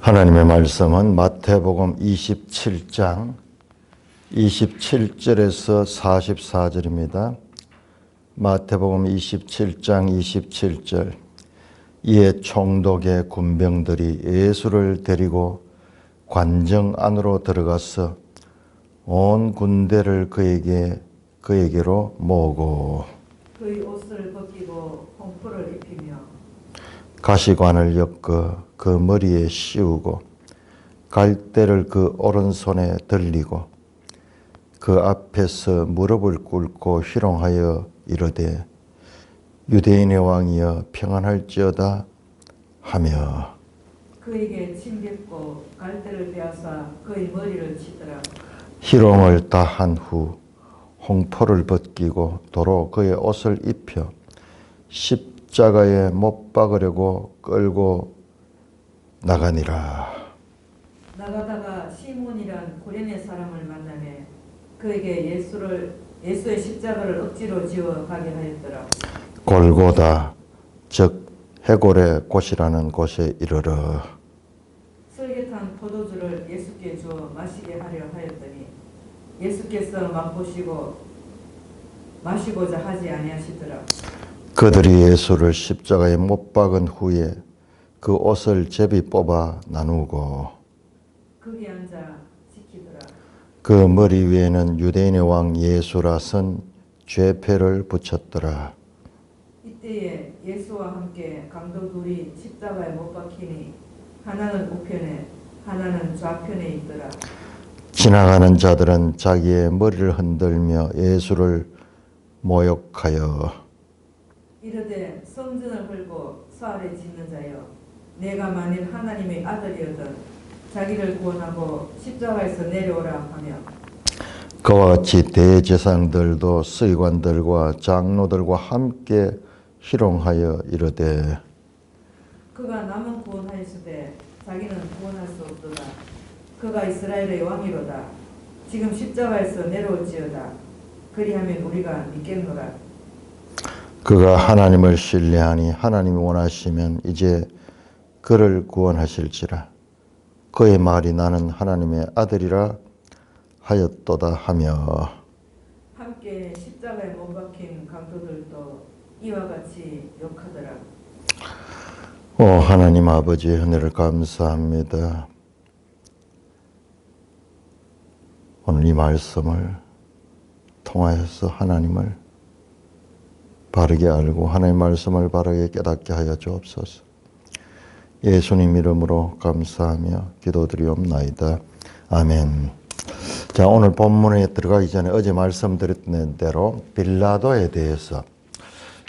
하나님의 말씀은 마태복음 27장 27절에서 44절입니다. 마태복음 27장 27절. 이에 총독의 군병들이 예수를 데리고 관정 안으로 들어가서 온 군대를 그에게로 모으고 그의 옷을 벗기고 홍포를 입히며 가시관을 엮어 그 머리에 씌우고 갈대를 그 오른손에 들리고 그 앞에서 무릎을 꿇고 희롱하여 이르되 유대인의 왕이여 평안할지어다 하며 그에게 침 뱉고 갈대를 베어사 그의 머리를 치더라. 희롱을 다 한 후 홍포를 벗기고 도로 그의 옷을 입혀 십자가에 못 박으려고 끌고 나가니라. 나가다가 시몬이란 구레네 사람을 만나매 그에게 예수의 십자가를 억지로 지어 가게 하였더라. 골고다 즉 해골의 곳이라는 곳에 이르러 설계탄 포도주를 예수께 주어 마시게 하려 하였더니 예수께서 마시고자 하지 아니하시더라. 그들이 예수를 십자가에 못 박은 후에 그 옷을 제비 뽑아 나누고 거기 앉아 지키더라. 그 머리 위에는 유대인의 왕 예수라 쓴 죄패를 붙였더라. 이때에 예수와 함께 강도 둘이 십자가에 못 박히니 하나는 우편에 하나는 좌편에 있더라. 지나가는 자들은 자기의 머리를 흔들며 예수를 모욕하여 이르되 성전을 헐고 사흘에 짓는 자여 내가 만일 하나님의 아들이어든 자기를 구원하고 십자가에서 내려오라 하며 그와 같이 대제사장들도 서기관들과 장로들과 함께 희롱하여 이르되 그가 남은 구원하였으되 자기는 구원할 수 없도다. 그가 이스라엘의 왕이로다. 지금 십자가에서 내려올지어다. 그리하면 우리가 믿겠노라. 그가 하나님을 신뢰하니 하나님이 원하시면 이제 그를 구원하실지라. 그의 말이 나는 하나님의 아들이라 하였도다 하며 함께 십자가에 못 박힌 강도들도 이와 같이 욕하더라. 오 하나님 아버지의 은혜를 감사합니다. 오늘 이 말씀을 통하여서 하나님을 바르게 알고 하나님의 말씀을 바르게 깨닫게 하여 주옵소서. 예수님 이름으로 감사하며 기도드리옵나이다. 아멘. 자, 오늘 본문에 들어가기 전에 어제 말씀드렸던 대로 빌라도에 대해서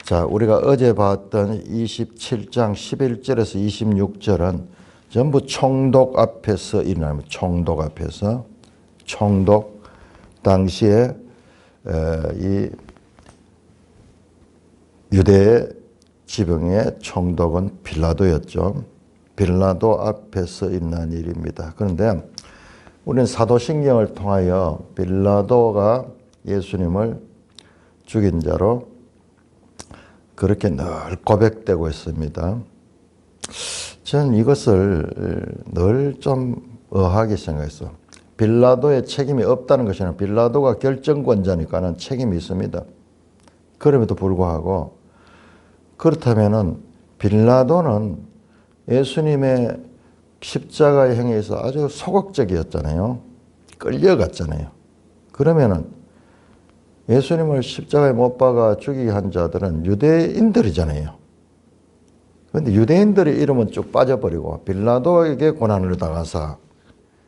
자, 우리가 어제 봤던 27장 11절에서 26절은 전부 총독 앞에서 일어나는 총독 앞에서 총독 당시에 이 유대 지방의 총독은 빌라도였죠. 빌라도 앞에서 일어난 일입니다. 그런데 우리는 사도신경을 통하여 빌라도가 예수님을 죽인 자로 그렇게 늘 고백되고 있습니다. 저는 이것을 늘 좀 의아하게 생각했어요. 빌라도의 책임이 없다는 것이 아니라 빌라도가 결정권자니까는 책임이 있습니다. 그럼에도 불구하고 그렇다면은 빌라도는 예수님의 십자가의 행위에서 아주 소극적이었잖아요. 끌려갔잖아요. 그러면은 예수님을 십자가에 못 박아 죽이게 한 자들은 유대인들이잖아요. 그런데 유대인들의 이름은 쭉 빠져버리고 빌라도에게 고난을 당하사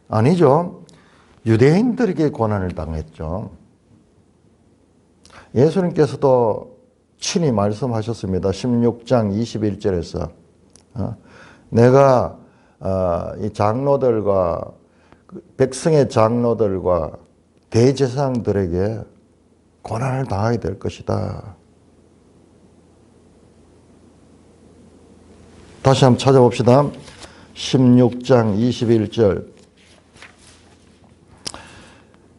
아니죠. 유대인들에게 고난을 당했죠. 예수님께서도 친히 말씀하셨습니다. 16장 21절에서 내가 이 장로들과 백성의 장로들과 대제사장들에게 고난을 당하게 될 것이다. 다시 한번 찾아봅시다. 16장 21절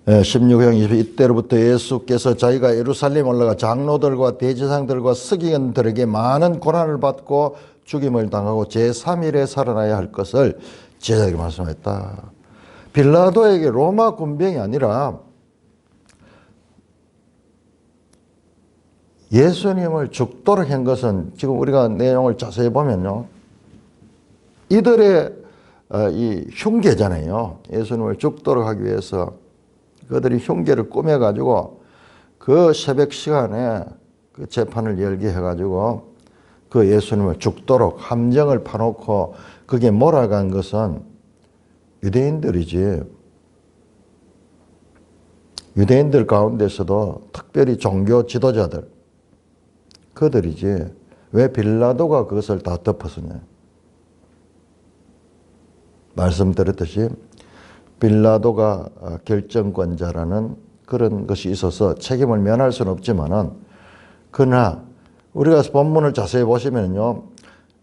16장 20절 이때로부터 예수께서 자기가 예루살렘 올라가 장로들과 대제사장들과 서기관들에게 많은 고난을 받고 죽임을 당하고 제3일에 살아나야 할 것을 제자들이 말씀했다. 빌라도에게 로마 군병이 아니라 예수님을 죽도록 한 것은 지금 우리가 내용을 자세히 보면요. 이들의 이 흉계잖아요. 예수님을 죽도록 하기 위해서 그들이 흉계를 꾸며가지고 그 새벽 시간에 그 재판을 열게 해가지고 그 예수님을 죽도록 함정을 파놓고 그게 몰아간 것은 유대인들이지. 유대인들 가운데서도 특별히 종교 지도자들 그들이지. 왜 빌라도가 그것을 다 덮었느냐. 말씀드렸듯이 빌라도가 결정권자라는 그런 것이 있어서 책임을 면할 수는 없지만은 그러나 우리가 본문을 자세히 보시면요.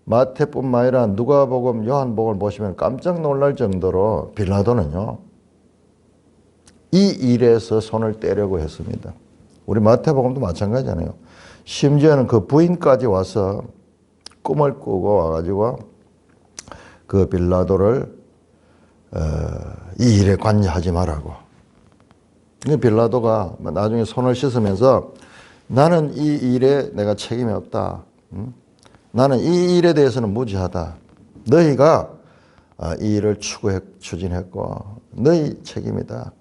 마태뿐만 아니라 누가복음, 요한복음을 보시면 깜짝 놀랄 정도로 빌라도는요. 이 일에서 손을 떼려고 했습니다. 우리 마태복음도 마찬가지잖아요. 심지어는 그 부인까지 와서 꿈을 꾸고 와가지고 그 빌라도를 이 일에 관여하지 말라고. 빌라도가 나중에 손을 씻으면서 나는 이 일에 내가 책임이 없다. 나는 이 일에 대해서는 무지하다. 너희가 이 일을 추진했고 너희 책임이다.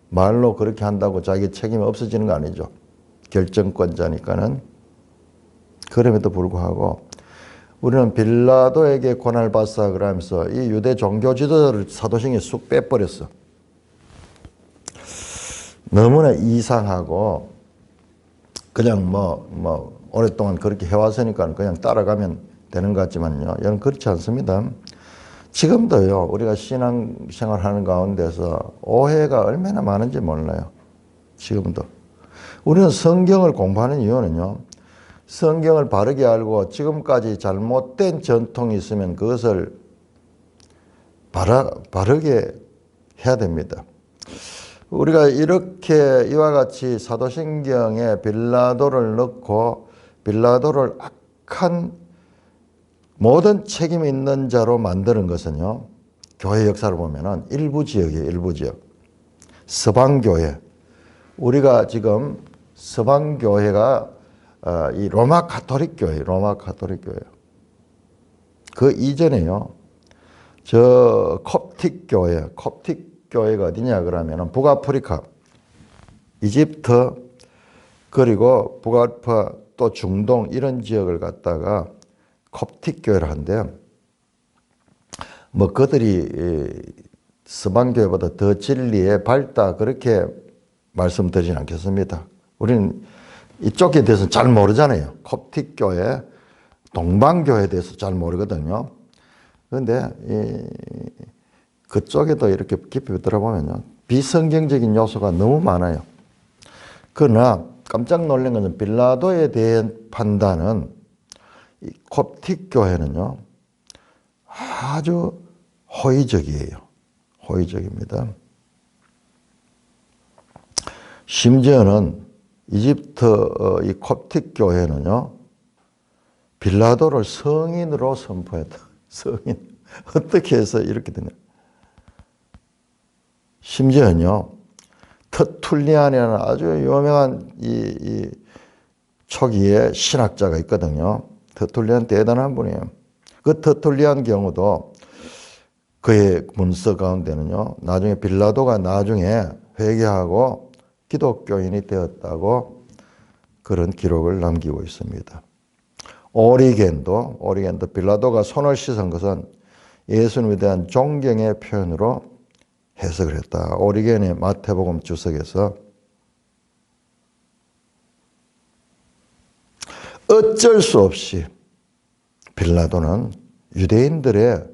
말로 그렇게 한다고 자기 책임이 없어지는 거 아니죠. 결정권자니까는. 그럼에도 불구하고 우리는 빌라도에게 권한을 받사 그러면서 이 유대 종교 지도자를 사도행에 쑥 빼버렸어. 너무나 이상하고 그냥 오랫동안 그렇게 해왔으니까 그냥 따라가면 되는 것 같지만요. 이건 그렇지 않습니다. 지금도요, 우리가 신앙생활 하는 가운데서 오해가 얼마나 많은지 몰라요. 지금도. 우리는 성경을 공부하는 이유는요, 성경을 바르게 알고 지금까지 잘못된 전통이 있으면 그것을 바르게 해야 됩니다. 우리가 이렇게 이와 같이 사도신경에 빌라도를 넣고 빌라도를 악한 모든 책임 있는 자로 만드는 것은요. 교회 역사를 보면은 일부 지역이에요. 일부 지역. 서방교회. 우리가 지금 서방교회가 이 로마 가톨릭 교회, 로마 가톨릭 교회. 그 이전에요. 저 콥틱 교회가 어디냐 그러면은 북아프리카, 이집트, 그리고 북아프리카 또 중동 이런 지역을 갖다가 콥틱 교회를 한대요. 그들이 서방교회보다 더 진리에 밝다 그렇게 말씀드리진 않겠습니다. 우리는 이쪽에 대해서 잘 모르잖아요. 콥틱 교회, 동방교회에 대해서 잘 모르거든요. 그런데 그쪽에도 이렇게 깊이 들어보면요. 비성경적인 요소가 너무 많아요. 그러나 깜짝 놀란 것은 빌라도에 대한 판단은 이 콥틱 교회는요. 아주 호의적이에요. 호의적입니다. 심지어는 이집트 이 콥틱 교회는요. 빌라도를 성인으로 선포했다. 성인. 어떻게 해서 이렇게 되냐. 심지어는요. 터툴리안이라는 아주 유명한 이 초기의 신학자가 있거든요. 터툴리안 대단한 분이에요. 그 터툴리안 경우도 그의 문서 가운데는요. 나중에 빌라도가 나중에 회개하고 기독교인이 되었다고 그런 기록을 남기고 있습니다. 오리겐도 빌라도가 손을 씻은 것은 예수님에 대한 존경의 표현으로 해석을 했다. 오리겐의 마태복음 주석에서 어쩔 수 없이 빌라도는 유대인들의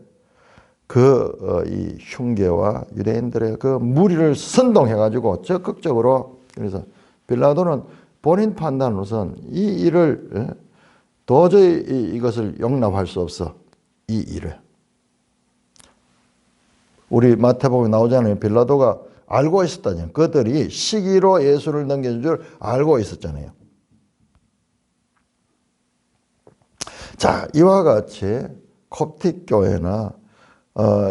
이 흉계와 유대인들의 그 무리를 선동해가지고 적극적으로 그래서 빌라도는 본인 판단으로선 이 일을 도저히 이것을 용납할 수 없어. 이 일을. 우리 마태복음에 나오잖아요. 빌라도가 알고 있었다잖아요. 그들이 시기로 예수를 넘겨준 줄 알고 있었잖아요. 자, 이와 같이 콥틱 교회나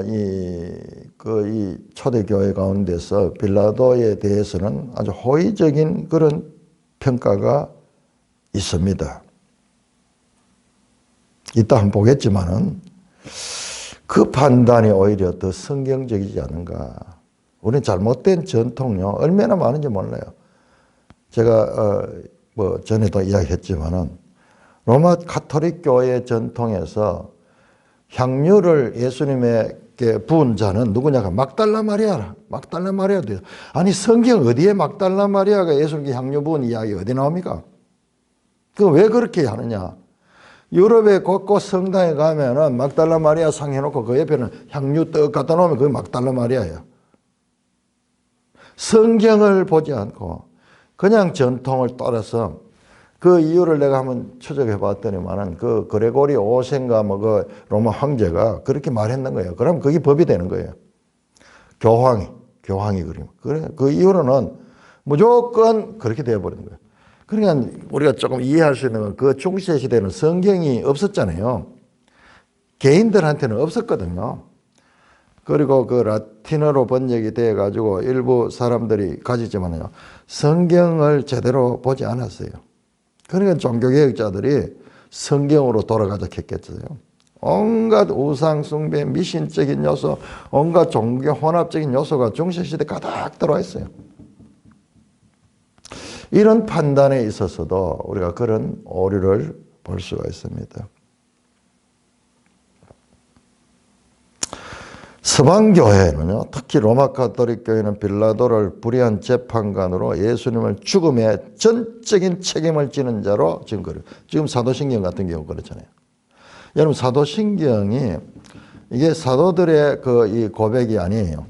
이 초대교회 가운데서 빌라도에 대해서는 아주 호의적인 그런 평가가 있습니다. 이따 한번 보겠지만은 그 판단이 오히려 더 성경적이지 않은가. 우리는 잘못된 전통요, 얼마나 많은지 몰라요. 제가 전에도 이야기했지만은 로마 가톨릭 교회 전통에서 향유를 예수님에게 부은 자는 누구냐가 막달라 마리아라. 막달라 마리아도. 아니 성경 어디에 막달라 마리아가 예수님께 향유 부은 이야기 어디 나옵니까? 그 왜 그렇게 하느냐? 유럽의 곳곳 성당에 가면은 막달라 마리아 상 해놓고 그 옆에는 향유 떡 갖다 놓으면 그게 막달라 마리아예요. 성경을 보지 않고 그냥 전통을 따라서 그 이유를 내가 한번 추적해 봤더니만은 그 그레고리 5세인가 그 로마 황제가 그렇게 말했는 거예요. 그럼 그게 법이 되는 거예요. 교황이 그림. 그래, 그 이후로는 무조건 그렇게 되어버린 거예요. 그러니까 우리가 조금 이해할 수 있는 건 그 중세 시대는 성경이 없었잖아요. 개인들한테는 없었거든요. 그리고 그 라틴어로 번역이 돼 가지고 일부 사람들이 가지지만요. 성경을 제대로 보지 않았어요. 그러니까 종교개혁자들이 성경으로 돌아가자 했겠어요. 온갖 우상 숭배, 미신적인 요소, 온갖 종교 혼합적인 요소가 중세시대 가득 들어와 있어요. 이런 판단에 있어서도 우리가 그런 오류를 볼 수가 있습니다. 서방교회는요, 특히 로마 가톨릭 교회는 빌라도를 불의한 재판관으로 예수님을 죽음의 전적인 책임을 지는 자로 지금 사도신경 같은 경우 그렇잖아요. 여러분 사도신경이 이게 사도들의 이 고백이 아니에요.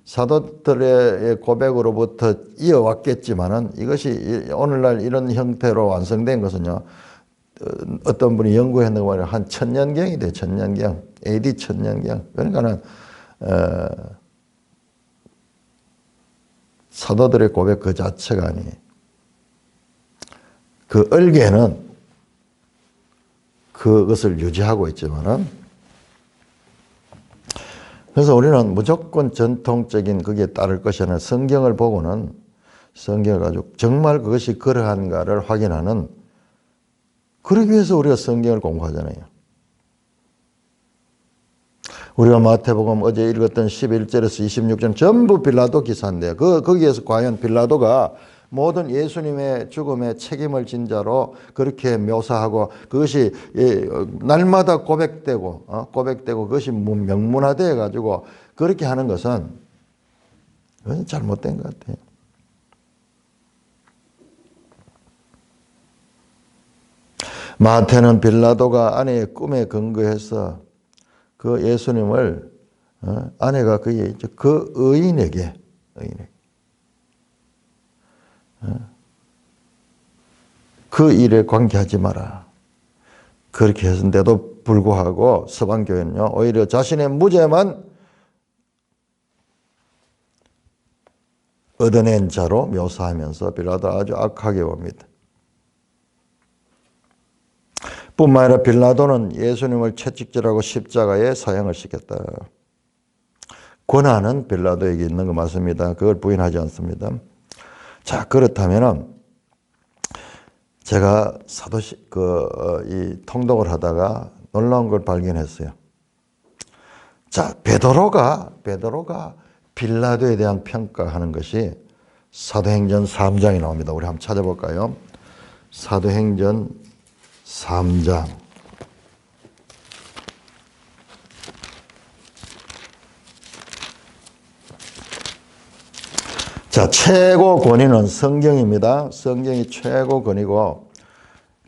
사도들의 고백으로부터 이어왔겠지만은 이것이 오늘날 이런 형태로 완성된 것은요, 어떤 분이 연구했는가 하면 한 1000년경이 돼요. 1000년경. AD 1000년경. 그러니까는, 사도들의 고백 그 자체가 아니에요. 그 얼개는 그것을 유지하고 있지만은, 그래서 우리는 무조건 전통적인 거기에 따를 것이 아니라 성경을 보고는 성경을 가지고 정말 그것이 그러한가를 확인하는, 그러기 위해서 우리가 성경을 공부하잖아요. 우리가 마태복음 어제 읽었던 11절에서 26절 전부 빌라도 기사인데 거기에서 과연 빌라도가 모든 예수님의 죽음에 책임을 진 자로 그렇게 묘사하고 그것이 날마다 고백되고 그것이 명문화되어 가지고 그렇게 하는 것은 그건 잘못된 것 같아요. 마태는 빌라도가 아내의 꿈에 근거해서 그 예수님을 아내가 그 의인에게 그 일에 관계하지 마라. 그렇게 했는데도 불구하고 서방교회는요, 오히려 자신의 무죄만 얻어낸 자로 묘사하면서 빌라도 아주 악하게 봅니다. 뿐만 아니라 빌라도는 예수님을 채찍질하고 십자가에 사형을 시켰다. 권한은 빌라도에게 있는 거 맞습니다. 그걸 부인하지 않습니다. 자, 그렇다면은 제가 이 통독을 하다가 놀라운 걸 발견했어요. 자, 베드로가 빌라도에 대한 평가하는 것이 사도행전 3장에 나옵니다. 우리 한번 찾아볼까요? 사도행전 3장. 자, 최고 권위는 성경입니다. 성경이 최고 권위고,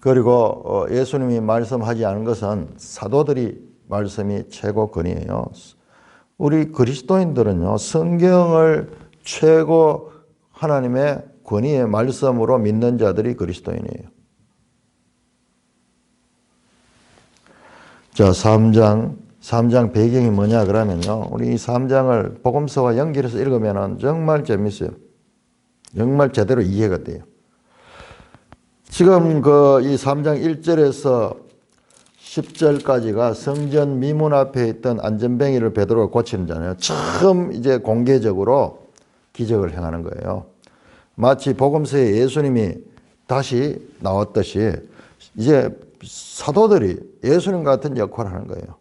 그리고 예수님이 말씀하지 않은 것은 사도들이 말씀이 최고 권위예요. 우리 그리스도인들은요, 성경을 최고 하나님의 권위의 말씀으로 믿는 자들이 그리스도인이에요. 자, 3장 배경이 뭐냐 그러면요, 우리 이 3장을 복음서와 연결해서 읽으면 정말 재밌어요. 정말 제대로 이해가 돼요. 지금 이 3장 1절에서 10절까지가 성전 미문 앞에 있던 안전뱅이를 베드로가 고치는 자예요. 처음 이제 공개적으로 기적을 행하는 거예요. 마치 복음서에 예수님이 다시 나왔듯이 이제 사도들이 예수님 같은 역할을 하는 거예요.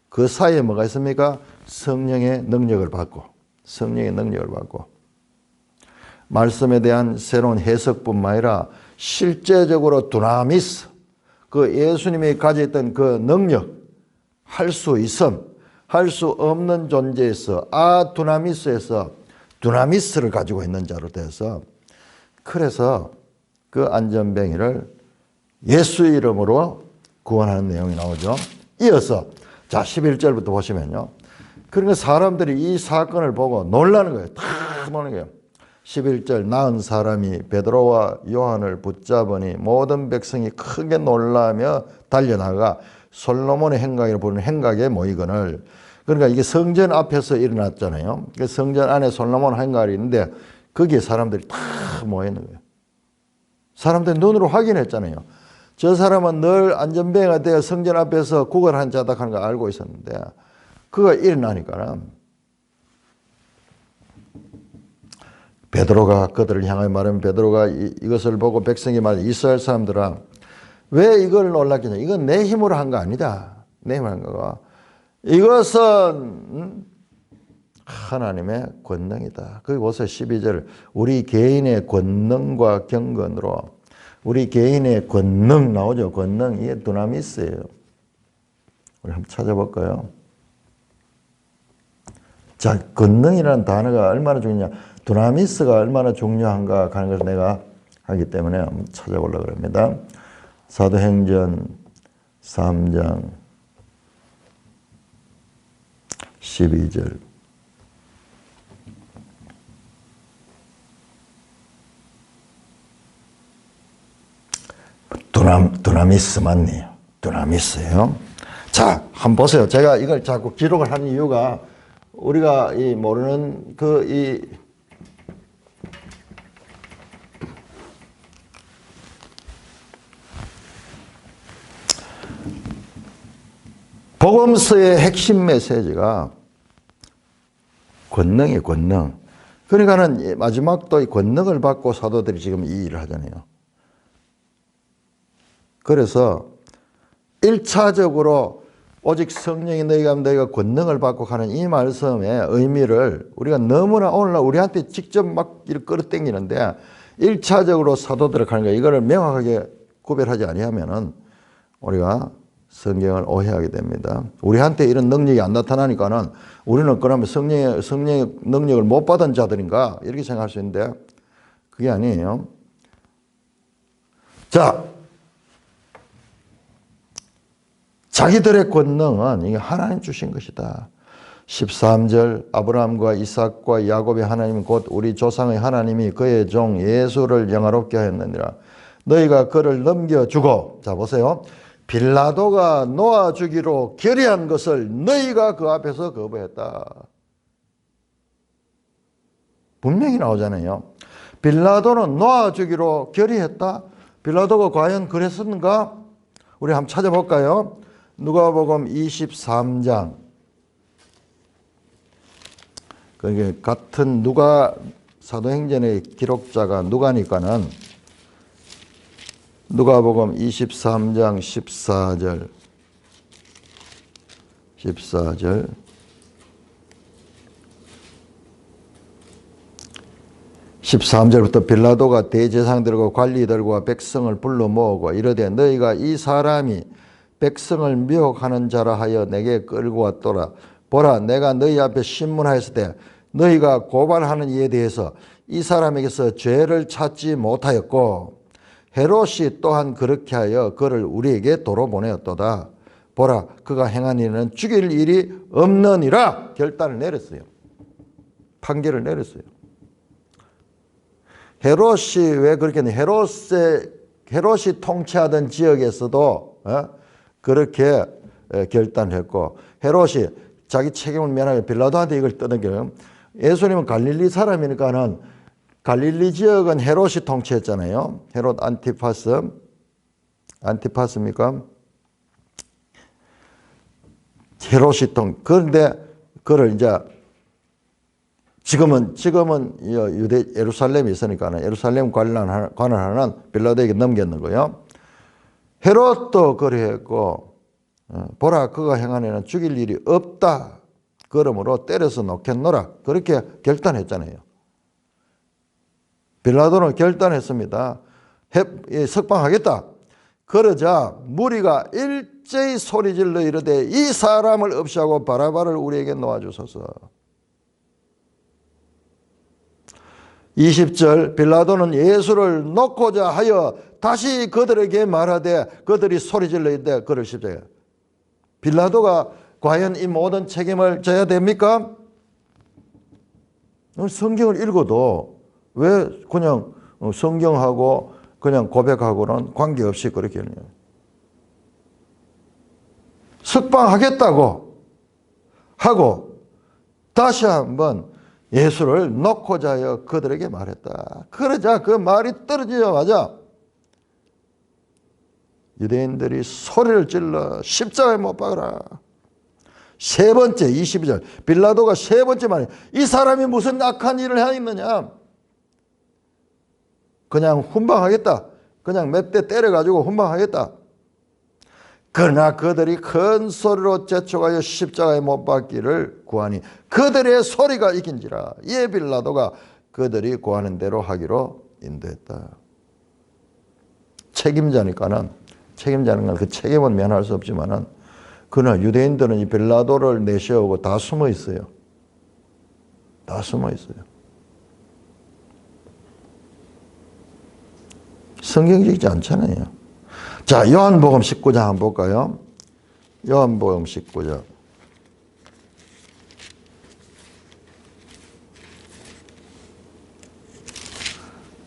그 사이에 뭐가 있습니까? 성령의 능력을 받고, 성령의 능력을 받고, 말씀에 대한 새로운 해석뿐만 아니라 실제적으로 두나미스, 그 예수님이 가졌던 그 능력, 할 수 있음, 할 수 없는 존재에서 두나미스에서 두나미스를 가지고 있는 자로 돼서, 그래서 그 안전뱅이를 예수 이름으로 구원하는 내용이 나오죠. 이어서 자 11절부터 보시면요. 그러니까 사람들이 이 사건을 보고 놀라는 거예요. 다 놀라는 거예요. 11절 나은 사람이 베드로와 요한을 붙잡으니 모든 백성이 크게 놀라며 달려나가 솔로몬의 행각이라고 부르는 행각에 모이거늘. 그러니까 이게 성전 앞에서 일어났잖아요. 그 성전 안에 솔로몬 행각이 있는데 거기에 사람들이 다 모여 있는 거예요. 사람들이 눈으로 확인했잖아요. 저 사람은 늘 안전뱅이가 되어 성전 앞에서 구걸한 자다 하는 걸 알고 있었는데 그가 일어나니까 베드로가 그들을 향하여 말하면 베드로가 이것을 보고 백성이 말해 이스라엘 사람들아 왜 이걸 놀랐겠냐. 이건 내 힘으로 한 거 아니다. 내 힘으로 한 거가. 이것은 하나님의 권능이다. 거기 보세요. 12절 우리 개인의 권능과 경건으로 우리 개인의 권능 나오죠. 권능. 이게 두나미스예요. 우리 한번 찾아볼까요? 자, 권능이라는 단어가 얼마나 중요하냐. 두나미스가 얼마나 중요한가 하는 것을 내가 하기 때문에 한번 찾아보려고 합니다. 사도행전 3장 12절. 두나미스 맞네요. 두나미스예요. 자, 한번 보세요. 제가 이걸 자꾸 기록을 하는 이유가 우리가 이 모르는 복음서의 핵심 메시지가 권능이에요. 권능. 그러니까는 마지막도 이 권능을 받고 사도들이 지금 이 일을 하잖아요. 그래서 1차적으로 오직 성령이 너희가 하면 너희가 권능을 받고 하는 이 말씀의 의미를 우리가 너무나 오늘날 우리한테 직접 막 이렇게 끌어당기는데 1차적으로 사도들을 하는 거예요. 이거를 명확하게 구별하지 아니하면은 우리가 성경을 오해하게 됩니다. 우리한테 이런 능력이 안 나타나니까는 우리는 그러면 성령의 능력을 못 받은 자들인가 이렇게 생각할 수 있는데 그게 아니에요. 자, 자기들의 권능은 이게 하나님 주신 것이다. 13절 아브라함과 이삭과 야곱의 하나님 곧 우리 조상의 하나님이 그의 종 예수를 영화롭게 하였느니라. 너희가 그를 넘겨주고 자 보세요. 빌라도가 놓아주기로 결의한 것을 너희가 그 앞에서 거부했다. 분명히 나오잖아요. 빌라도는 놓아주기로 결의했다. 빌라도가 과연 그랬었는가? 우리 한번 찾아볼까요? 누가복음 23장. 그게 같은 누가 사도행전의 기록자가 누가니까는 누가복음 23장 14절 13절부터 빌라도가 대제사장들과 관리들과 백성을 불러 모으고 이르되 너희가 이 사람이 백성을 미혹하는 자라 하여 내게 끌고 왔더라. 보라 내가 너희 앞에 신문하였을 때 너희가 고발하는 이에 대해서 이 사람에게서 죄를 찾지 못하였고 헤롯이 또한 그렇게 하여 그를 우리에게 도로 보내었도다. 보라 그가 행한 일은 죽일 일이 없느니라 결단을 내렸어요. 판결을 내렸어요. 헤롯이 왜 그렇게 했냐. 헤롯이 통치하던 지역에서도 그렇게 결단을 했고 헤롯이 자기 책임을 면하여 빌라도한테 이걸 떠넘겨요. 예수님은 갈릴리 사람이니까는 갈릴리 지역은 헤롯이 통치했잖아요. 헤롯 안티파스입니까? 헤롯이통. 그런데 그를 이제 지금은 유대 예루살렘이 있으니까 예루살렘 관을 하는 빌라도에게 넘겼는 거예요. 헤롯도 그리했고 보라 그가 행한 일은 죽일 일이 없다. 그러므로 때려서 놓겠노라. 그렇게 결단했잖아요. 빌라도는 결단했습니다. 석방하겠다. 그러자 무리가 일제히 소리질러 이르되 이 사람을 없이하고 바라바를 우리에게 놓아주소서. 20절 빌라도는 예수를 놓고자 하여 다시 그들에게 말하되 그들이 소리질러 이르되 그를 십자가에. 빌라도가 과연 이 모든 책임을 져야 됩니까? 성경을 읽어도 왜 그냥 성경하고 그냥 고백하고는 관계없이 그렇게 하느냐. 석방하겠다고 하고 다시 한번 예수를 놓고자 하여 그들에게 말했다. 그러자 그 말이 떨어지자마자 유대인들이 소리를 질러 십자가에 못 박으라. 세 번째 22절 빌라도가 세 번째 말이 이 사람이 무슨 악한 일을 하였느냐. 그냥 훈방하겠다. 그냥 몇 대 때려가지고 훈방하겠다. 그러나 그들이 큰 소리로 재촉하여 십자가에 못 박기를 구하니 그들의 소리가 이긴지라. 이에 빌라도가 그들이 구하는 대로 하기로 인도했다. 책임자는 그 책임은 면할 수 없지만은 그러나 유대인들은 이 빌라도를 내세우고 다 숨어 있어요. 다 숨어 있어요. 성경적이지 않잖아요. 자, 요한복음 19장 한번 볼까요? 요한복음 19장.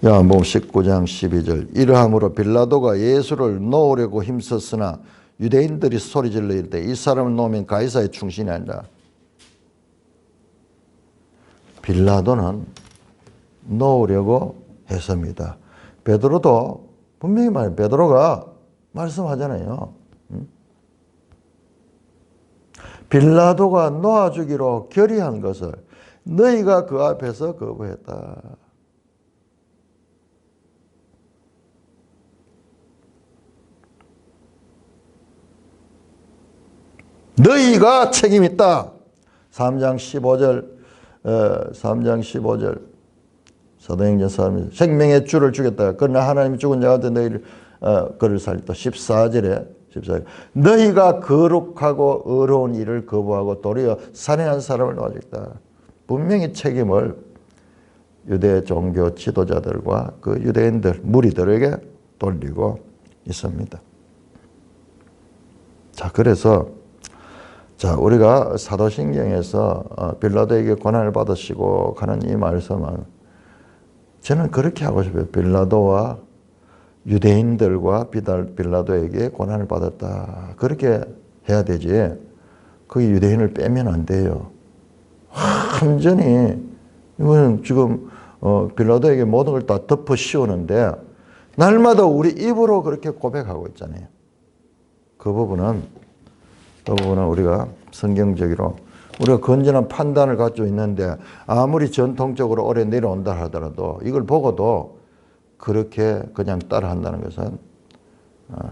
요한복음 19장 12절 이러함으로 빌라도가 예수를 놓으려고 힘썼으나 유대인들이 소리질러 이르되 이 사람을 놓으면 가이사의 충신이 아니라. 빌라도는 놓으려고 했습니다. 베드로도 분명히 말해요. 베드로가 말씀하잖아요. 빌라도가 놓아주기로 결의한 것을 너희가 그 앞에서 거부했다. 너희가 책임있다. 3장 15절 사도행전 3장 생명의 주를 죽였다. 그러나 하나님이 죽은 자 같은 너희를 그를 살렸다. 14절에 너희가 거룩하고 의로운 일을 거부하고 도리어 살인한 사람을 놓아주겠다. 분명히 책임을 유대 종교 지도자들과 그 유대인들 무리들에게 돌리고 있습니다. 자, 그래서 우리가 사도신경에서 빌라도에게 고난을 받으시고 가는 이 말씀은 저는 그렇게 하고 싶어요. 빌라도와 유대인들과 빌라도에게 고난을 받았다. 그렇게 해야 되지. 그 유대인을 빼면 안 돼요. 완전히 이거는 지금 빌라도에게 모든 걸 다 덮어 씌우는데 날마다 우리 입으로 그렇게 고백하고 있잖아요. 그 부분은 우리가 성경적으로 우리가 건전한 판단을 가지고 있는데 아무리 전통적으로 오래 내려온다 하더라도 이걸 보고도 그렇게 그냥 따라한다는 것은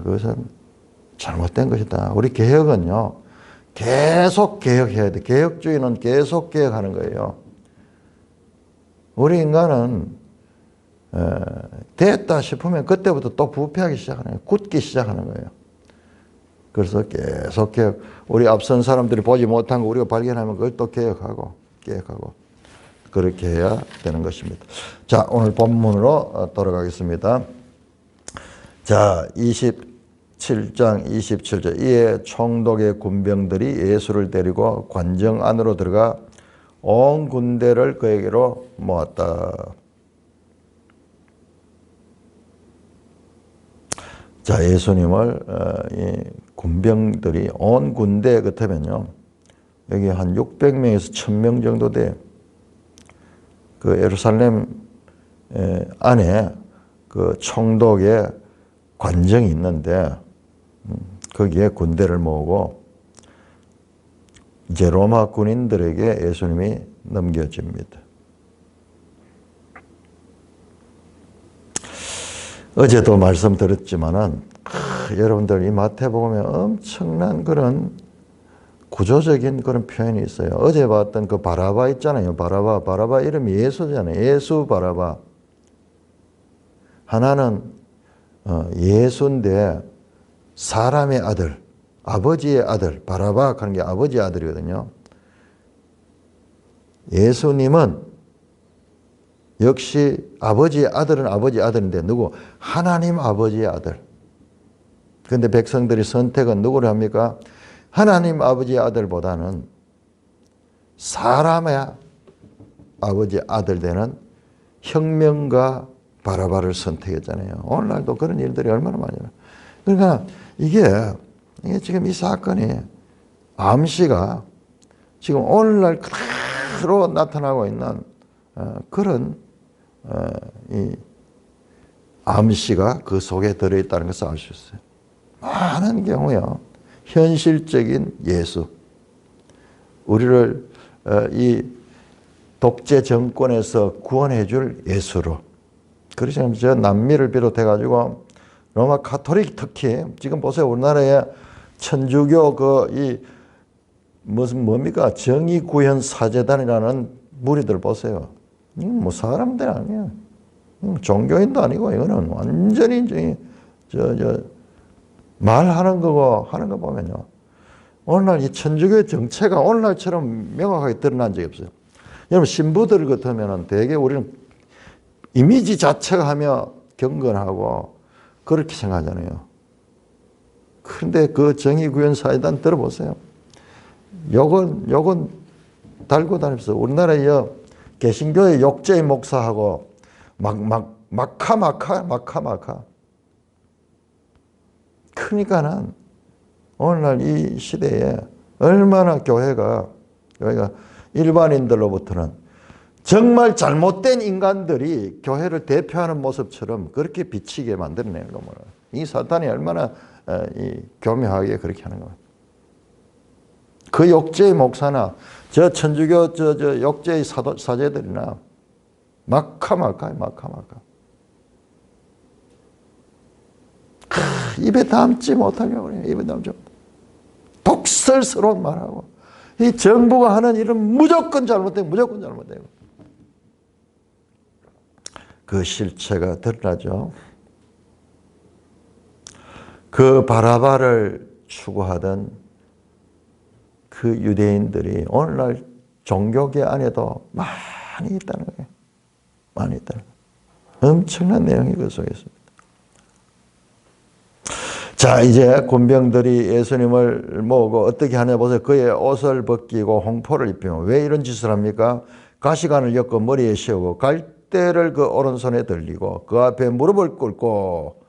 그것은 잘못된 것이다. 우리 개혁은요. 계속 개혁해야 돼. 개혁주의는 계속 개혁하는 거예요. 우리 인간은 됐다 싶으면 그때부터 또 부패하기 시작하는 거예요. 굳기 시작하는 거예요. 그래서 계속 개혁, 우리 앞선 사람들이 보지 못한 거 우리가 발견하면 그걸 또 개혁하고 그렇게 해야 되는 것입니다. 자, 오늘 본문으로 돌아가겠습니다. 자, 27장 27절 이에 총독의 군병들이 예수를 데리고 관정 안으로 들어가 온 군대를 그에게로 모았다. 자, 예수님을 이 군병들이 온 군대 같으면요. 여기 한 600명에서 1000명 정도 돼. 그 예루살렘 안에 그 총독의 관정이 있는데 거기에 군대를 모으고 이제 로마 군인들에게 예수님이 넘겨집니다. 어제도 말씀드렸지만은 여러분들 이 마태복음에 엄청난 그런 구조적인 그런 표현이 있어요. 어제 봤던 그 바라바 있잖아요. 바라바 이름이 예수잖아요. 예수 바라바. 하나는 예수인데 사람의 아들, 아버지의 아들, 바라바 하는 게 아버지의 아들이거든요. 예수님은 역시 아버지의 아들은 아버지의 아들인데 누구? 하나님 아버지의 아들. 그런데 백성들이 선택은 누구를 합니까? 하나님 아버지의 아들보다는 사람의 아버지의 아들 되는 혁명가 바라바를 선택했잖아요. 오늘날도 그런 일들이 얼마나 많이 일어나요. 그러니까 이게 지금 이 사건이 암시가 지금 오늘날 그대로 나타나고 있는 그런 이 암시가 그 속에 들어있다는 것을 알 수 있어요. 많은 경우요, 현실적인 예수, 우리를 이 독재 정권에서 구원해 줄 예수로. 그래서 저 남미를 비롯해 가지고 로마 가톨릭 특히 지금 보세요. 우리나라에 천주교 뭡니까? 정의구현 사제단이라는 무리들 보세요. 뭐 사람들 아니야. 종교인도 아니고 이거는 완전히 말하는 거고 하는 거 보면요. 오늘날 이 천주교의 정체가 오늘날처럼 명확하게 드러난 적이 없어요. 여러분 신부들 같으면은 대개 우리는 이미지 자체가 하며 경건하고 그렇게 생각하잖아요. 그런데 그 정의구현사회단 들어보세요. 요건 달고 다니면서 우리나라에 개신교의 욕제의 목사하고 마카. 그러니까는 오늘날 이 시대에 얼마나 교회가 일반인들로부터는 정말 잘못된 인간들이 교회를 대표하는 모습처럼 그렇게 비치게 만들어내는 겁니다. 이 사탄이 얼마나 교묘하게 그렇게 하는 겁니다. 그 욕제의 목사나 저 천주교 저 욕제의 사제들이나 마카. 입에 담지 못하려고 그래요. 입에 담지 못하고. 독설스러운 말하고. 이 정부가 하는 일은 무조건 잘못되고 그 실체가 드러나죠. 그 바라바를 추구하던 그 유대인들이 오늘날 종교계 안에도 많이 있다는 거예요. 많이 있다는 거예요. 엄청난 내용이 그 속에 있습니다. 자, 이제 군병들이 예수님을 모으고 어떻게 하냐 보세요. 그의 옷을 벗기고 홍포를 입히며. 왜 이런 짓을 합니까? 가시관을 엮어 머리에 씌우고 갈대를 그 오른손에 들리고 그 앞에 무릎을 꿇고.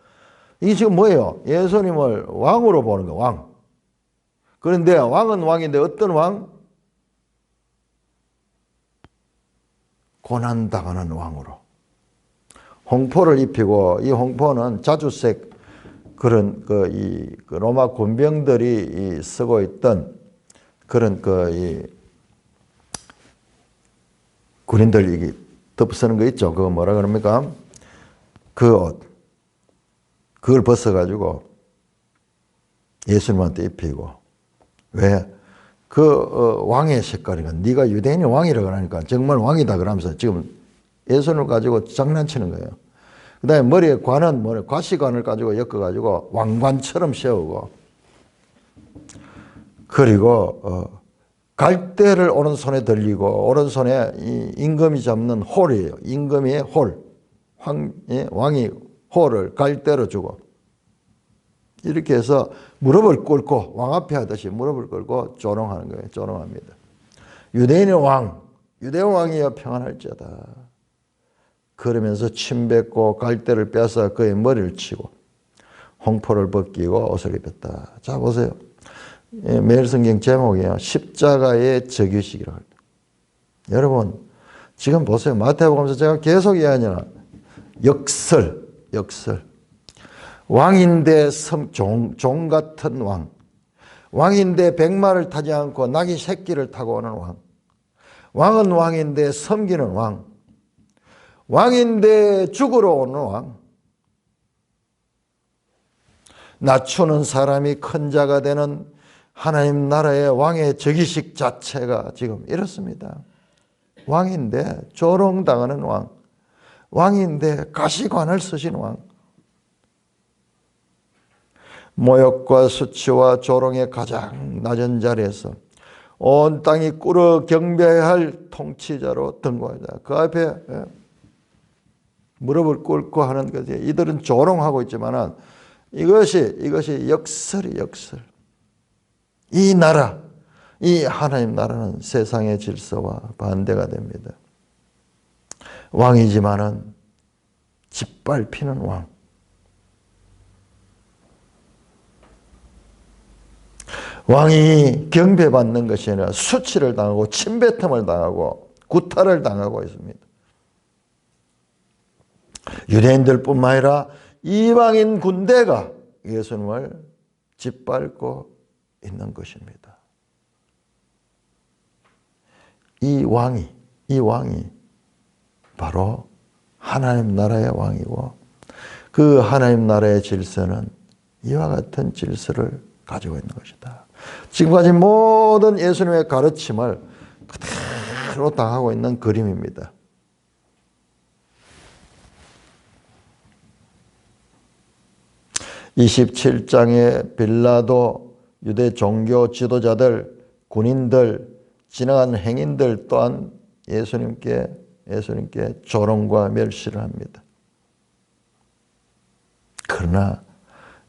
이게 지금 뭐예요? 예수님을 왕으로 보는 거예요. 왕. 그런데 왕은 왕인데 어떤 왕? 고난당하는 왕으로. 홍포를 입히고 이 홍포는 자주색 그런 그 로마 군병들이 쓰고 있던 그런 군인들이 덮쓰는 거 있죠. 그거 뭐라 그럽니까? 그 옷. 그걸 벗어가지고 예수님한테 입히고. 왜? 왕의 색깔이니까. 네가 유대인이 왕이라고 하니까 정말 왕이다 그러면서 지금 예수님을 가지고 장난치는 거예요. 그 다음에 머리에 관은 과시관을 가지고 엮어가지고 왕관처럼 세우고, 그리고 갈대를 오른손에 들리고 오른손에 이 임금이 잡는 홀이에요. 임금의 홀. 왕이 홀을 갈대로 주고, 이렇게 해서 무릎을 꿇고 왕 앞에 하듯이 무릎을 꿇고 조롱하는 거예요. 조롱합니다. 유대인의 왕, 유대 왕이여 평안할지어다. 그러면서 침 뱉고 갈대를 빼서 그의 머리를 치고 홍포를 벗기고 옷을 입혔다. 자 보세요. 매일 성경 제목이에요. 십자가의 적유식이라고 합니다. 여러분 지금 보세요. 마태복음에서 제가 계속 이야기하냐. 역설. 왕인데 종 같은 왕. 왕인데 백마를 타지 않고 나귀 새끼를 타고 오는 왕. 왕은 왕인데 섬기는 왕. 왕인데 죽으러 오는 왕. 낮추는 사람이 큰 자가 되는 하나님 나라의 왕의 즉위식 자체가 지금 이렇습니다. 왕인데 조롱당하는 왕. 왕인데 가시관을 쓰신 왕. 모욕과 수치와 조롱의 가장 낮은 자리에서 온 땅이 꿇어 경배해야 할 통치자로 등극하자. 그 앞에 무릎을 꿇고 하는 거지. 이들은 조롱하고 있지만은 이것이 역설이 역설. 이 나라, 이 하나님 나라는 세상의 질서와 반대가 됩니다. 왕이지만은 짓밟히는 왕. 왕이 경배받는 것이 아니라 수치를 당하고 침뱉음을 당하고 구타를 당하고 있습니다. 유대인들뿐만 아니라 이방인 군대가 예수님을 짓밟고 있는 것입니다. 이 왕이 바로 하나님 나라의 왕이고 그 하나님 나라의 질서는 이와 같은 질서를 가지고 있는 것이다. 지금까지 모든 예수님의 가르침을 그대로 당하고 있는 그림입니다. (27장의) 빌라도, 유대 종교 지도자들, 군인들, 지나간 행인들 또한 예수님께 조롱과 멸시를 합니다. 그러나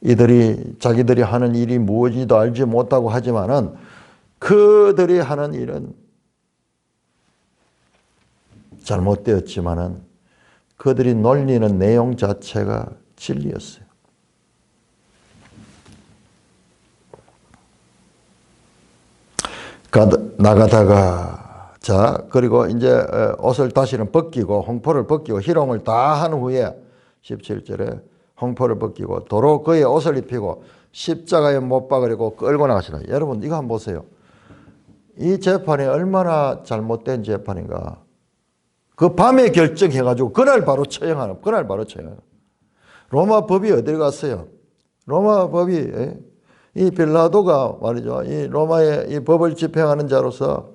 이들이 자기들이 하는 일이 무엇인지도 알지 못하고 하지만은 그들이 하는 일은 잘못되었지만은 그들이 놀리는 내용 자체가 진리였어요. 나가다가 그리고 이제 옷을 다시는 벗기고 홍포를 벗기고 희롱을 다 한 후에 17절에 홍포를 벗기고 도로 그의 옷을 입히고 십자가에 못 박으려고 끌고 나가시라. 여러분 이거 한번 보세요. 이 재판이 얼마나 잘못된 재판인가. 그 밤에 결정해가지고 그날 바로 처형하는. 로마 법이 어디를 갔어요? 로마 법이 이 빌라도가 말이죠. 이 로마의 이 법을 집행하는 자로서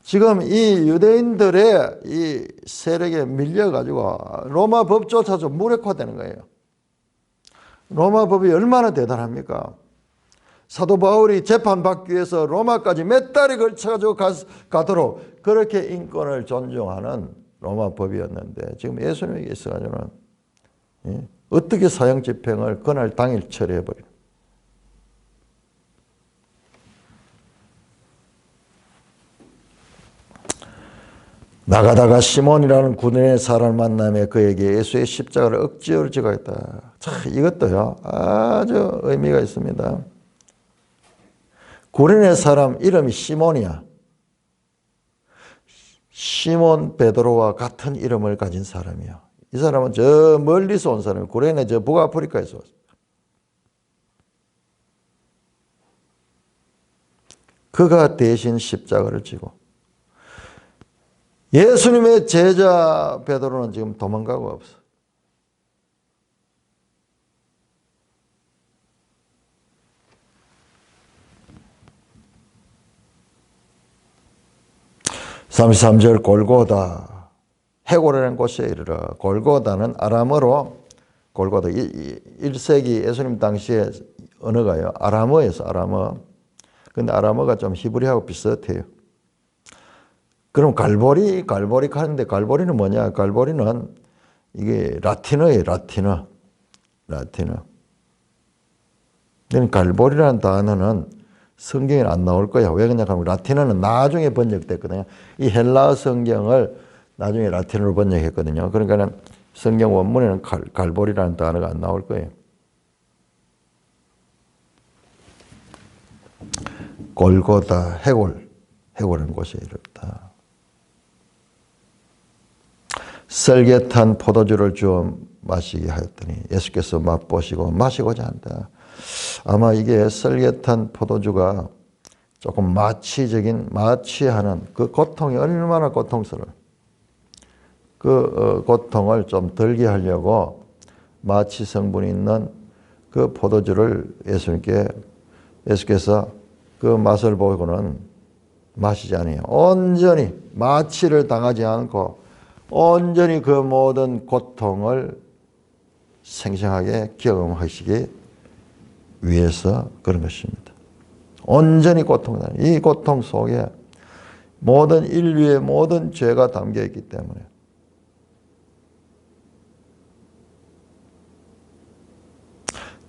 지금 이 유대인들의 이 세력에 밀려가지고 로마 법조차도 무력화되는 거예요. 로마 법이 얼마나 대단합니까? 사도 바울이 재판받기 위해서 로마까지 몇 달이 걸쳐가지고 가도록 그렇게 인권을 존중하는 로마 법이었는데 지금 예수님에게 있어가지고는 어떻게 사형 집행을 그날 당일 처리해버려요. 나가다가 시몬이라는 군인의 사람을 만나며 그에게 예수의 십자가를 억지로 지고 있다. 참 이것도요 아주 의미가 있습니다. 군인의 사람 이름이 시몬이야. 시몬 베드로와 같은 이름을 가진 사람이야. 이 사람은 저 멀리서 온 사람이에요. 구레네 저 북아프리카에서 왔어요. 그가 대신 십자가를 지고 예수님의 제자 베드로는 지금 도망가고 없어. (33절) 골고다 해골이라는 곳에 이르러. 골고다는 아람어로 골고다 1세기 예수님 당시에 언어가요. 아람어에서 아람어. 근데 아람어가 좀 히브리하고 비슷해요. 그럼 갈보리 하는데 갈보리는 뭐냐? 갈보리는 이게 라틴어예요. 라틴어. 갈보리라는 단어는 성경에 안 나올 거야. 왜 그러냐면 라틴어는 나중에 번역됐거든요. 이 헬라어 성경을 나중에 라틴어로 번역했거든요. 그러니까는 성경 원문에는 갈보리라는 단어가 안 나올 거예요. 골고다 해골은 곳에 이르렀다. 썰get한 포도주를 주어 마시게 하였더니 예수께서 맛보시고 마시고자 한다. 아마 이게 설계탄 포도주가 조금 마취하는 그 고통이 얼마나 고통스러워요. 그 고통을 좀 덜게 하려고 마취 성분이 있는 그 포도주를 예수께서 그 맛을 보고는 마시지 않아요. 온전히 마취를 당하지 않고 온전히 그 모든 고통을 생생하게 경험하시기 위해서 그런 것입니다. 온전히 이 고통 속에 모든 인류의 모든 죄가 담겨 있기 때문에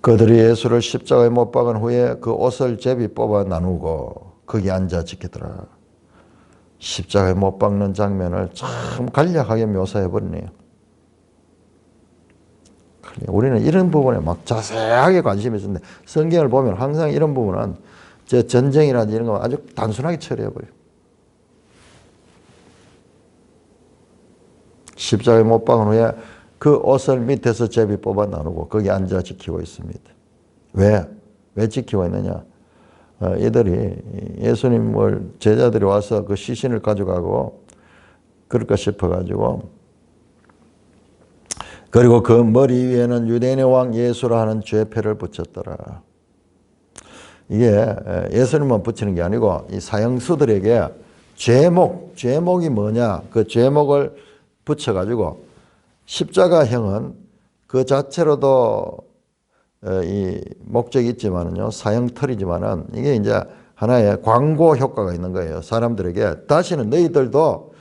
그들이 예수를 십자가에 못 박은 후에 그 옷을 제비 뽑아 나누고 거기 앉아 지키더라. 십자가에 못 박는 장면을 참 간략하게 묘사해 버리네요. 우리는 이런 부분에 막 자세하게 관심이 있었는데 성경을 보면 항상 이런 부분은 전쟁이라든지 이런 거 아주 단순하게 처리해 버려요. 십자가에 못 박은 후에 그 옷을 밑에서 제비 뽑아 나누고 거기 앉아 지키고 있습니다. 왜 지키고 있느냐? 이들이 예수님을 제자들이 와서 그 시신을 가져가고 그럴까 싶어가지고 그리고 그 머리 위에는 유대인의 왕 예수라 하는 죄패를 붙였더라. 이게 예수님만 붙이는 게 아니고 이 사형수들에게 죄목이 뭐냐? 그 죄목을 붙여가지고 십자가형은 그 자체로도 이 목적이 있지만은요, 사형털이지만은 이게 이제 하나의 광고 효과가 있는 거예요. 사람들에게 다시는 너희들도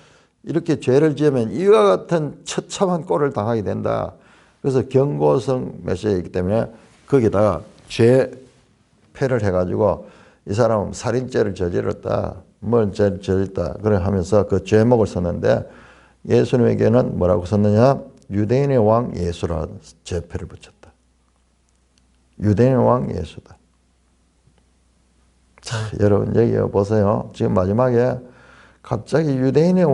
이렇게 죄를 지으면 이와 같은 처참한 꼴을 당하게 된다. 그래서 경고성 메시지이기 때문에 거기다가 죄패를 해가지고 이 사람은 살인죄를 저질렀다, 뭘 저질렀다, 그래 하면서 그 죄목을 썼는데 예수님에게는 뭐라고 썼느냐? 유대인의 왕 예수라 죄패를 붙였다. 유대인의 왕 예수다. 자, 여러분 여기 보세요. 지금 마지막에 갑자기 유대인의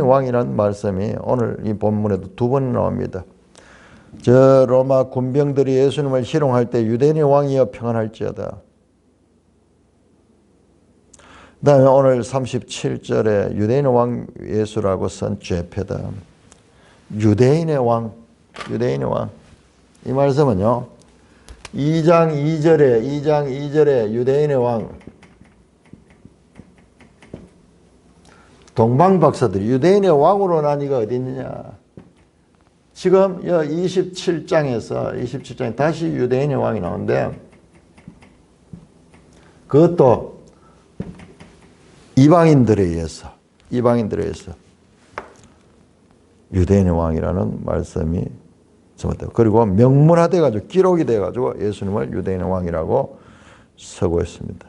왕이라는 말씀이 오늘 이 본문에도 2번 나옵니다. 저 로마 군병들이 예수님을 희롱할 때 유대인의 왕이여 평안할지어다. 그 다음에 오늘 37절에 유대인의 왕 예수라고 쓴 죄패다. 유대인의 왕. 이 말씀은요, 2장 2절에 유대인의 왕, 동방박사들이 유대인의 왕으로 나니가 어디 있느냐. 지금 27장에 다시 유대인의 왕이 나오는데 그것도 이방인들에 의해서 유대인의 왕이라는 말씀이 전부터 그리고 명문화돼 가지고 기록이 돼 가지고 예수님을 유대인의 왕이라고 서고했습니다.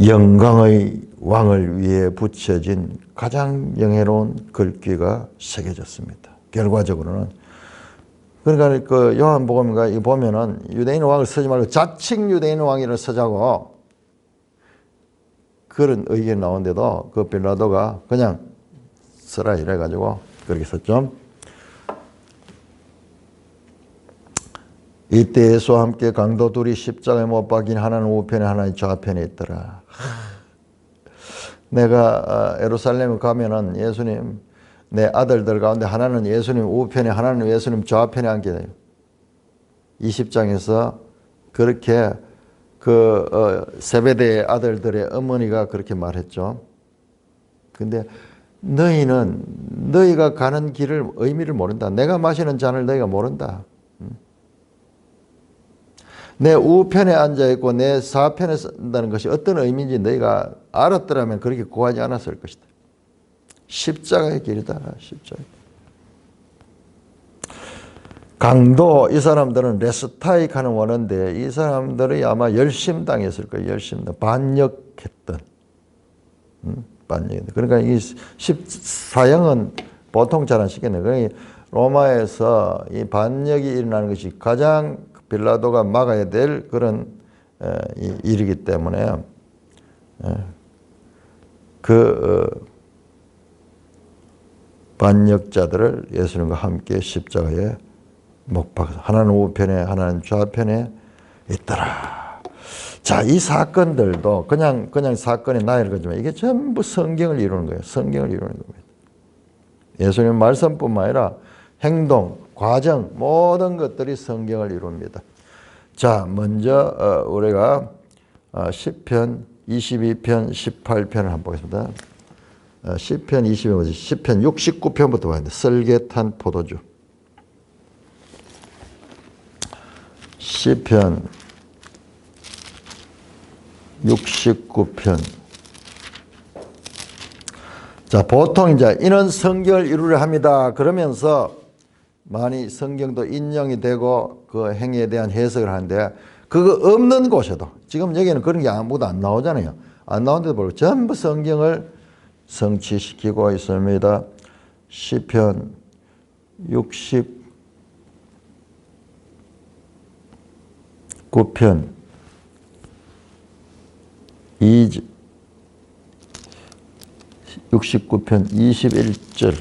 영광의 왕을 위해 붙여진 가장 영예로운 글귀가 새겨졌습니다. 결과적으로는 그러니까 그 요한복음에 보면은 유대인의 왕을 쓰지 말고 자칭 유대인의 왕이라 쓰자고 그런 의견이 나오는데도 그 빌라도가 그냥 쓰라 이래가지고 그렇게 썼죠. 이때 예수와 함께 강도 둘이 십자가에 못 박인 하나는 우편에 하나는 좌편에 있더라. 내가 예루살렘에 가면은 예수님 내 아들들 가운데 하나는 예수님 우편에 하나는 예수님 좌편에 앉게 돼요. 20장에서 그렇게 세베대의 아들들의 어머니가 그렇게 말했죠. 근데 너희가 가는 길을 의미를 모른다. 내가 마시는 잔을 너희가 모른다. 내 우편에 앉아있고 내 좌편에 쓴다는 것이 어떤 의미인지 너희가 알았더라면 그렇게 구하지 않았을 것이다. 십자가의 길이다. 십자가. 강도, 이 사람들은 레스타이크하는 원어인데 이 사람들이 아마 열심당했을 거예요. 반역했던. 그러니까 이 사형은 보통 잘 안 시켰네요. 그러니까 로마에서 이 반역이 일어나는 것이 가장 빌라도가 막아야 될 그런 일이기 때문에 반역자들을 예수님과 함께 십자가에 못 박아서 하나는 우편에 하나는 좌편에 있더라. 자, 이 사건들도 그냥 사건의 나열을 거지만 이게 전부 성경을 이루는 거예요. 성경을 이루는 겁니다. 예수님 말씀뿐만 아니라 행동, 과정 모든 것들이 성경을 이룹니다. 자, 먼저 우리가 시편 22편 18편을 한번 보겠습니다. 시편 22편, 시편 69편부터 봐야 돼. 설계탄 포도주. 시편 69편. 자, 보통 이제 이는 성경을 이루려 합니다. 그러면서 많이 성경도 인용이 되고 그 행위에 대한 해석을 하는데 그거 없는 곳에도 지금 여기는 그런 게 아무것도 안 나오잖아요. 안 나오는데도 불구하고 전부 성경을 성취시키고 있습니다. 시편 69편 69편 21절.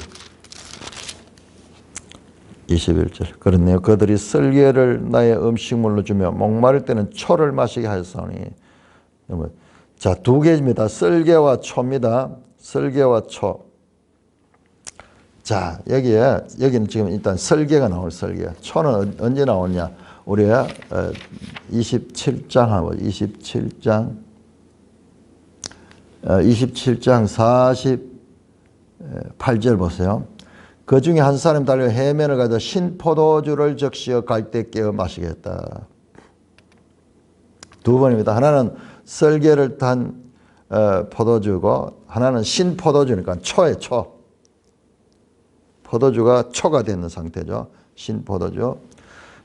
그렇네요. 그들이 썰개를 나의 음식물로 주며 목마를 때는 초를 마시게 하였사오니. 자, 두 개입니다. 썰개와 초입니다. 썰개와 초. 자, 여기는 지금 일단 썰개가 나올 썰개. 초는 언제 나오냐? 우리가 27장 하고 27장 48절 보세요. 그 중에 한 사람 달려 해면을 가져 신포도주를 적시어 갈대 깨어 마시겠다. 두 번입니다. 하나는 썰개를 탄 포도주고 하나는 신포도주니까 초에 초. 포도주가 초가 되는 상태죠. 신포도주.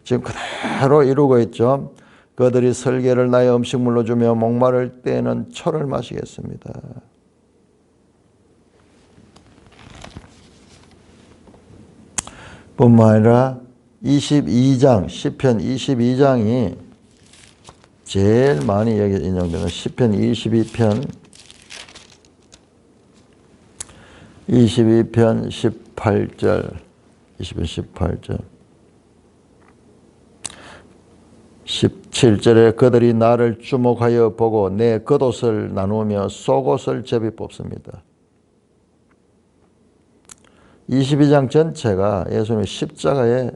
지금 그대로 이루고 있죠. 그들이 썰개를 나의 음식물로 주며 목마를 때에는 초를 마시겠습니다. 뿐만 아니라 22장, 시편 22장이 제일 많이 여기 인용되는 시편 22편 18절 18절 17절에 그들이 나를 주목하여 보고 내 겉옷을 나누며 속옷을 제비 뽑습니다. 22장 전체가 예수님의 십자가의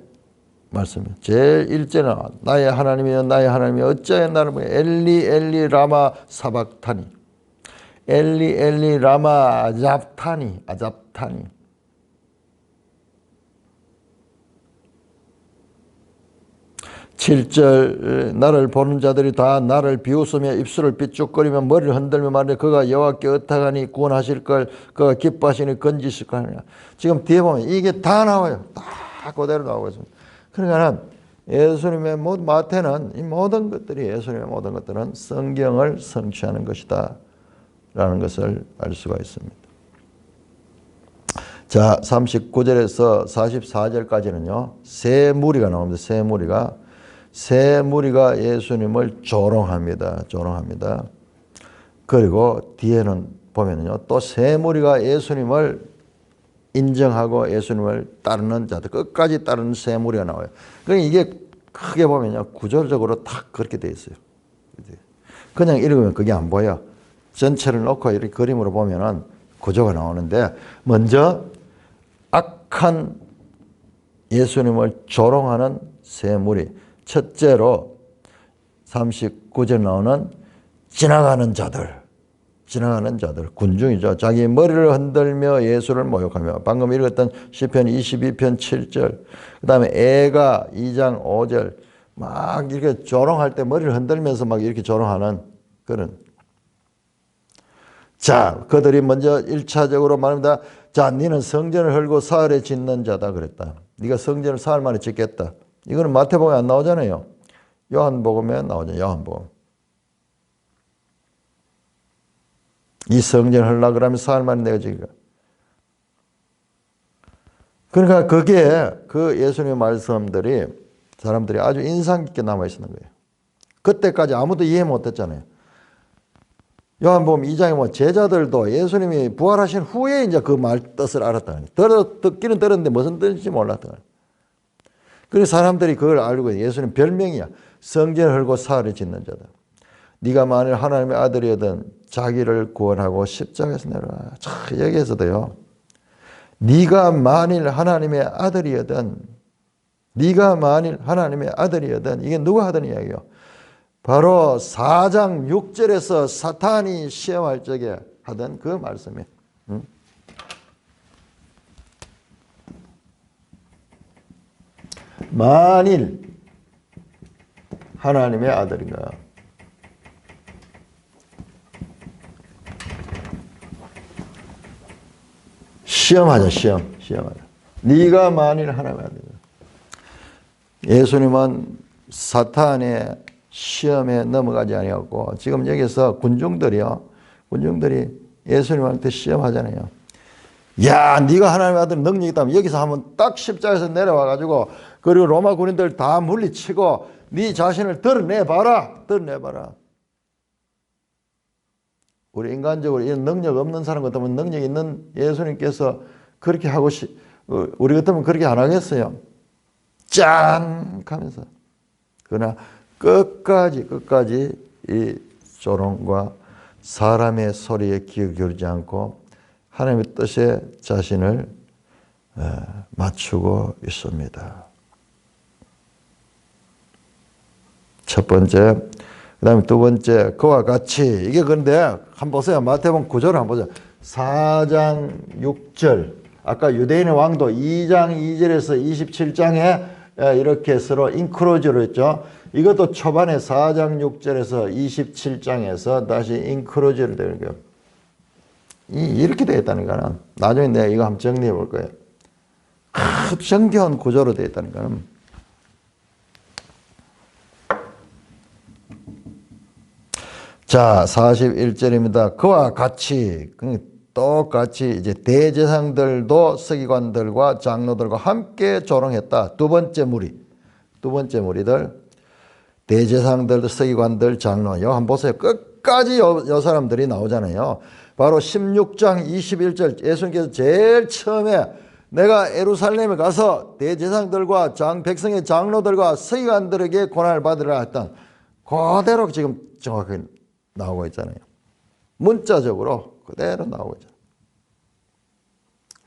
말씀이에요. 제일 1절은 나의 하나님이여 나의 하나님이여 어찌하여 나를 보내 엘리 엘리 라마 사박타니 엘리 엘리 라마 아잡타니 7절 나를 보는 자들이 다 나를 비웃으며 입술을 삐죽거리며 머리를 흔들며 말해 그가 여호와께 의탁하니 구원하실 걸 그가 기뻐하시니 건지실 거 아니냐. 지금 뒤에 보면 이게 다 나와요. 다 그대로 나오고 있습니다. 그러니까 예수님의 마태는 이 모든 것들이 예수님의 모든 것들은 성경을 성취하는 것이다 라는 것을 알 수가 있습니다. 자, 39절에서 44절까지는요 세 무리가 나옵니다. 세 무리가 예수님을 조롱합니다. 그리고 뒤에는 보면요 또 세 무리가 예수님을 인정하고 예수님을 따르는 자들, 끝까지 따르는 세 무리가 나와요. 그러니까 이게 크게 보면요 구조적으로 딱 그렇게 돼 있어요. 그냥 읽으면 그게 안 보여. 전체를 놓고 이렇게 그림으로 보면은 구조가 나오는데 먼저 악한 예수님을 조롱하는 세 무리. 첫째로 39절 나오는 지나가는 자들, 군중이죠. 자기 머리를 흔들며 예수를 모욕하며 방금 읽었던 시편 22편 7절 그 다음에 애가 2장 5절 막 이렇게 조롱할 때 머리를 흔들면서 막 이렇게 조롱하는 그런. 자, 그들이 먼저 1차적으로 말합니다. 자, 너는 성전을 헐고 사흘에 짓는 자다 그랬다. 네가 성전을 사흘 만에 짓겠다. 이거는 마태복음에 안 나오잖아요. 요한복음에 나오죠. 요한복음. 이 성전을 하려고 그러면 사흘 만에 내가 지기가. 그러니까 그게 그 예수님의 말씀들이 사람들이 아주 인상 깊게 남아 있는 거예요. 그때까지 아무도 이해 못 했잖아요. 요한복음 2장에 뭐 제자들도 예수님이 부활하신 후에 이제 그 말 뜻을 알았다. 듣기는 들었는데 무슨 뜻인지 몰랐다. 그래서 사람들이 그걸 알고 예수님 별명이야. 성전을 헐고 사흘을 짓는 자다. 네가 만일 하나님의 아들이거든 자기를 구원하고 십자가에서 내려와. 자, 여기에서도요. 네가 만일 하나님의 아들이거든 네가 만일 하나님의 아들이거든 이게 누가 하던 이야기요? 바로 4장 6절에서 사탄이 시험할 적에 하던 그 말씀이에요. 만일 하나님의 아들인가? 시험하자, 시험하자. 네가 만일 하나님의 아들이다. 예수님은 사탄의 시험에 넘어가지 아니었고 지금 여기서 군중들이 예수님한테 시험하잖아요. 야, 네가 하나님의 아들 능력이 있다면 여기서 한번 딱 십자가에서 내려와 가지고 그리고 로마 군인들 다 물리치고 네 자신을 드러내봐라. 우리 인간적으로 이런 능력 없는 사람 같으면 능력 있는 예수님께서 그렇게 하고 우리 같으면 그렇게 안 하겠어요. 짠 하면서. 그러나 끝까지 이 조롱과 사람의 소리에 귀 기울이지 않고 하나님의 뜻에 자신을 맞추고 있습니다. 첫 번째, 그 다음에 두 번째, 그와 같이, 이게 그런데 한번 보세요. 마태복음 9절을 한번 보세요. 4장 6절. 아까 유대인의 왕도 2장 2절에서 27장에 이렇게 서로 인크로즈로 했죠. 이것도 초반에 4장 6절에서 27장에서 다시 인크로즈를 되는 거예요. 이렇게 되어 있다는 거는 나중에 내가 이거 한번 정리해 볼 거예요. 아주 정교한 구조로 되어 있다는 거는 자 41절입니다. 그와 같이 똑같이 이제 대제사장들도 서기관들과 장로들과 함께 조롱했다. 두 번째 무리들 대제사장들, 서기관들, 장로. 요 한번 보세요. 끝까지 요 사람들이 나오잖아요. 바로 16장 21절 예수님께서 제일 처음에 내가 예루살렘에 가서 대제사장들과 백성의 장로들과 서기관들에게 고난을 받으라 했던 그대로 지금 정확하게 나오고 있잖아요. 문자적으로 그대로 나오고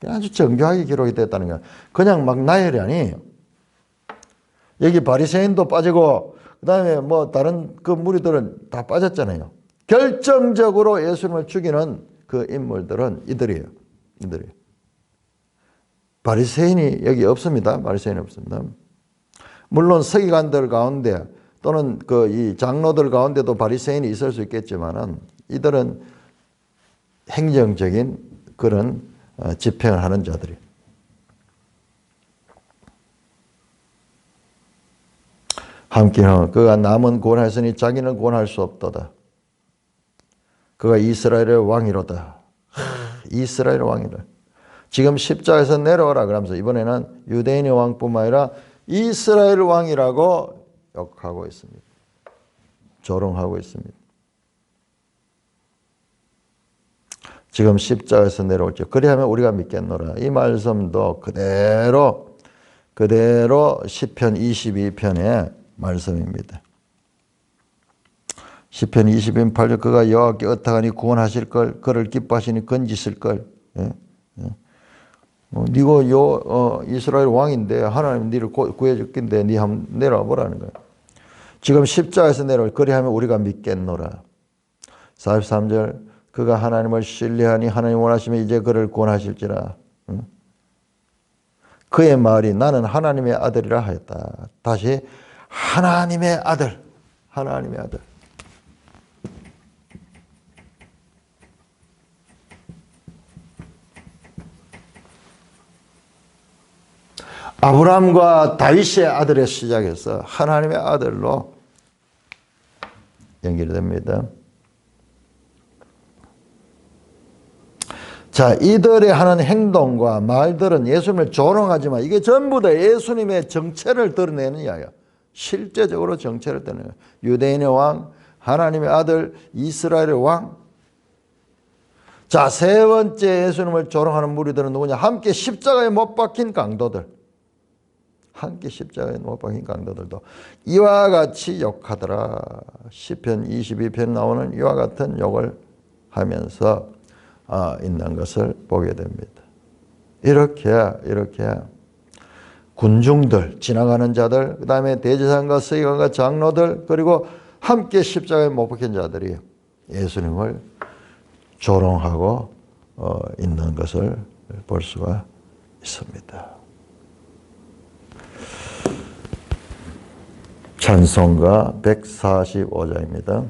있잖아요. 아주 정교하게 기록이 됐다는 거예요. 그냥 막 나열이 아니에요. 여기 바리새인도 빠지고 그 다음에 뭐 다른 그 무리들은 다 빠졌잖아요. 결정적으로 예수님을 죽이는 그 인물들은 이들이에요. 바리새인이 여기 없습니다. 바리새인이 없습니다. 물론 서기관들 가운데 또는 그 이 장로들 가운데도 바리새인이 있을 수 있겠지만은 이들은 행정적인 그런 집행을 하는 자들이에요. 함께는 그가 남은 구원하였으니 자기는 구원할 수 없도다. 그가 이스라엘의 왕이로다. 이스라엘의 왕이다. 지금 십자가에서 내려오라 그러면서 이번에는 유대인의 왕뿐만 아니라 이스라엘 왕이라고 욕하고 있습니다. 조롱하고 있습니다. 지금 십자가에서 내려오죠. 그리하면 우리가 믿겠노라. 이 말씀도 그대로 시편 22편의 말씀입니다. 시편 22편 8절 그가 여호와께 의탁하니 구원하실 걸 그를 기뻐하시니 건지실 걸. 네가 이스라엘 왕인데 하나님 네를 구해줄 건데 네 한번 내려와 보라는 거예요. 지금 십자가에서 내려올 그리하면 우리가 믿겠노라. 43절 그가 하나님을 신뢰하니 하나님 원하시면 이제 그를 구원하실지라. 그의 말이 나는 하나님의 아들이라 하였다. 다시 하나님의 아들. 아브라함과 다윗의 아들의 시작에서 하나님의 아들로 연결됩니다. 자, 이들의 하는 행동과 말들은 예수님을 조롱하지만 이게 전부 다 예수님의 정체를 드러내는 이야기야. 실제적으로 정체를 드러내는 유대인의 왕, 하나님의 아들, 이스라엘의 왕, 자, 세 번째 예수님을 조롱하는 무리들은 누구냐? 함께 십자가에 못 박힌 강도들. 함께 십자가에 못 박힌 강도들도 이와 같이 욕하더라. 시편 22편 나오는 이와 같은 욕을 하면서 있는 것을 보게 됩니다. 이렇게 군중들, 지나가는 자들, 그 다음에 대제사장과 서기관과 장로들, 그리고 함께 십자가에 못 박힌 자들이 예수님을 조롱하고 있는 것을 볼 수가 있습니다. 찬송가 145장입니다.